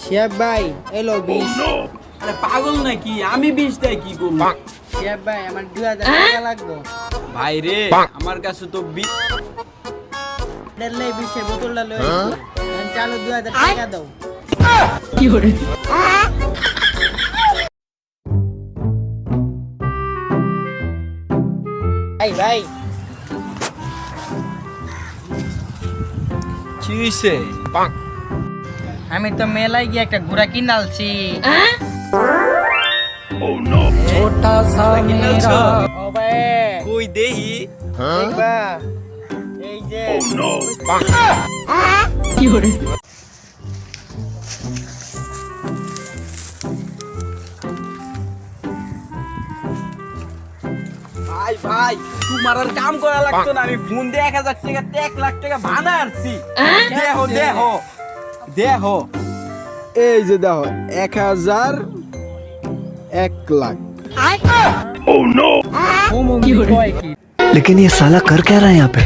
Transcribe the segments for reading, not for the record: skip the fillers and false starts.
শিয়াব ভাই এলো 20। আরে পাগল নাকি আমি 20 দেই কি করব? শিয়াব ভাই আমার 2000 টাকা লাগবে। ভাই রে আমার কাছে তো 20 ডেলে 20 এর বোতলটা লই আইছি। চালো 2000 টাকা দাও। কি করে ভাই ভাই কি হইছে? আমি তো মেলায় গিয়ে একটা ঘোড়া কিনালছি। ছোটা সা মেরা ও ভাই কই দেহি? দেখবা এই যে কি করে ভাই ভাই তোমার আর কাম করা লাগতো না, আমি ফোন দিয়ে 1000 টাকা 1 লাখ টাকা ভাড়া আনছি। দেখো দেখো দেখো এই যে দেখো 1000 1 লাখ। কি করে लेकिन ये साला कर क्या रहा है यहाँ पे।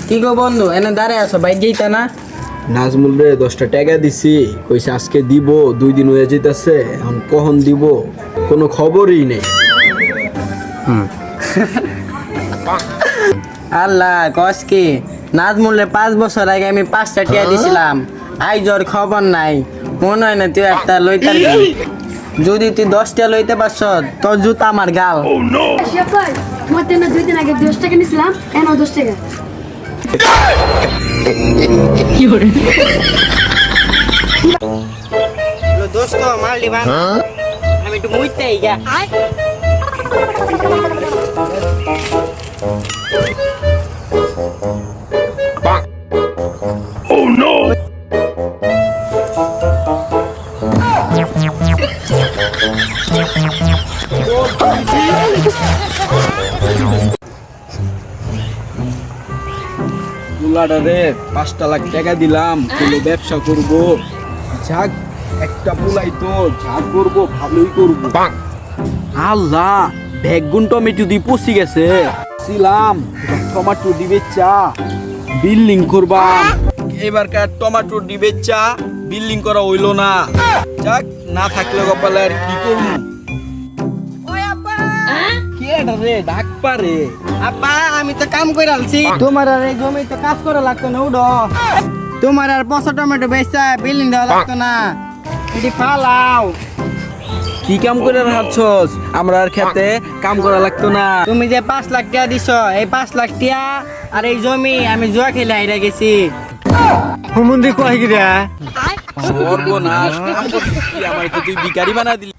কি গো বন্ধু এনে দাঁড়ায় আছো ভাই যেইতা না? নাজমুল রে 10টা টাকা দিছি, কইছে আজকে দিব, 2 দিন হয়ে যাইতাছে, এখন কখন দিব কোনো খবরই নেই। আল্লাহ কস কি নাজমুলে 5 বছর আগে আমি 5টা টিয়া দিছিলাম, আই জোর খবর নাই। মনে হয় না তুই একটা লইতার যদি তুই 10টা লইতে পারছ তোর জুতা আমার গাল। শেফার তোমার তেনা 2 দিন আগে 10 টাকা নিছিলাম এনো 10 টাকা। কি করে দোস্ত মাল দিবা আমি একটু মুইতেই গা। পুলাটারে 5 লাখ টাকা দিলাম, কোনো ব্যবসা করব, যাক একটা পুলাই তো যা করব ভালোই করব। আল্লাহ বেগুন টমেটো দিয়ে পচি গেছে, ছিলাম টমেটো দিবে চা বিল্ডিং করবাম, এবারকার টমেটো দিবে চা বিল্ডিং করা হইলো না, যাক না থাকলে কপালে আর কি করব। কে রে ডাক পারে? আব্বা আমি তো কাম করে আলছি, তোমার আর এই জমি তো কাজ করা লাগতো না। উডো তোমার আর 5 টমেটো বেচা বিল্ডিং দেওয়া লাগতো না, এটি ফালাও। কি কাম করে রাখছস? আমরা আর খেতে কাম করা লাগতো না। তুমি যে 5 লাখ টাকা দিছ, এই 5 লাখ টাকা আর এই জমি আমি জুয়া খেলে হাইরা গেছি। হুমুন্দি কয় কি রে। সর্বনাশ, কাম করছিস কি? আমার তো তুই ভিখারি বানা দিলি।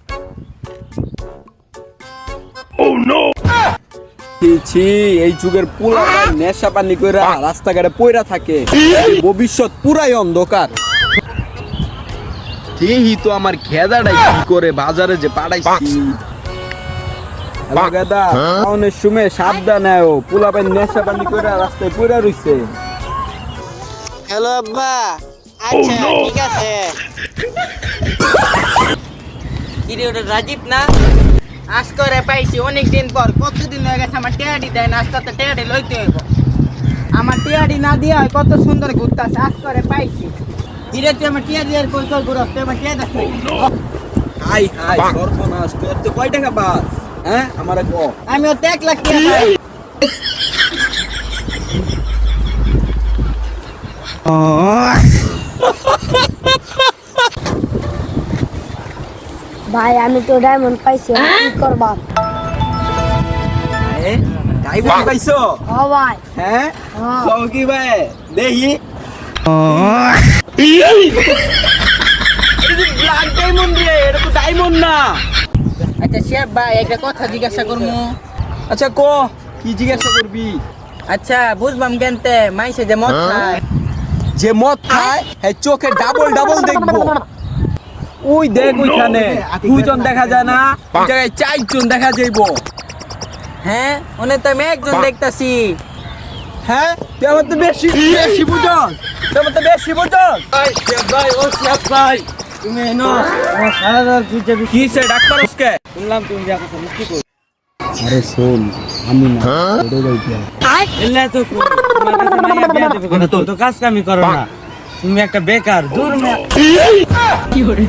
ছি, এই যুগের পোলা নেশা পানি কইরা রাস্তাঘাটে পয়রা থাকে, ভবিষ্যৎ পুরাই অন্ধকার। দেহি তো আমার খেদাটাই কি করে বাজারে যে পাঠাইছি। হ্যালো গাদা, অনেক সময় সাবধান আয়ো, পোলা পাই নেশা পানি কইরা রাস্তায় পয়রা রইছে। হ্যালো আব্বা, আচ্ছা ঠিক আছে। কি রে ওটা রাজীব না? আজ করে পাইছি অনেক দিন পর, কতদিন হয়ে গেছে আমার টিয়াডি দেয় না, আজকে তো টিয়াডি লইতে হইব। আমার টিয়াডি না দিয়া হয় কত সুন্দর ঘুরতাছে, আজ করে পাইছি। ধীরে তুই আমার টিয়াডি আর কই কই ঘুরস, তুই আমার টিয়াডি দেখলি। হাই হাই সর্বনাশ, তোর তো কয় টাকা পাস? হ্যাঁ আমারে কো। আমি ওর 1 লাখ টাকা পাই। ভাই আমি তো ডায়মন্ড পাইছি, আমি কি করবা? ডাইভর পাইছো? ও ভাই হ্যাঁ হ্যাঁ। কও কি ভাই দেখি। ব্ল্যাক ডায়মন্ড রে, এটা তো ডায়মন্ড না। আচ্ছা শেফ ভাই একটা কথা জিজ্ঞাসা করবো। আচ্ছা ক, কি জিজ্ঞাসা করবি? আচ্ছা বুঝবাম কেনতে মাইসে যে মদ খায়, যে মদ খায় হ্যাঁ চোখে ডাবল ডাবল দেখবো। ওই দেখ ওইখানে 2 জন দেখা যায় না, ওই জায়গায় 4 জন দেখা যাইবো। হ্যাঁ ওনে তো আমি একজন দেখতাছি। হ্যাঁ তুই আমার তো বেশি বেশি বুঝস, তুই আমার তো বেশি বুঝস। ভাই ও শেফ ভাই তুমি এনো আমার সারা রাত খুঁজে কি সে ডাক্তার উসকে শুনলাম তুমি যা কথা মুক্তি কর। আরে শোন আমি না ওরে যাইতে এলে তো তোমার কাছে মাইয়া বিয়া দেবে কথা, তো কাজ কামি করো না। তুমি একটা বেকার দূর কি hore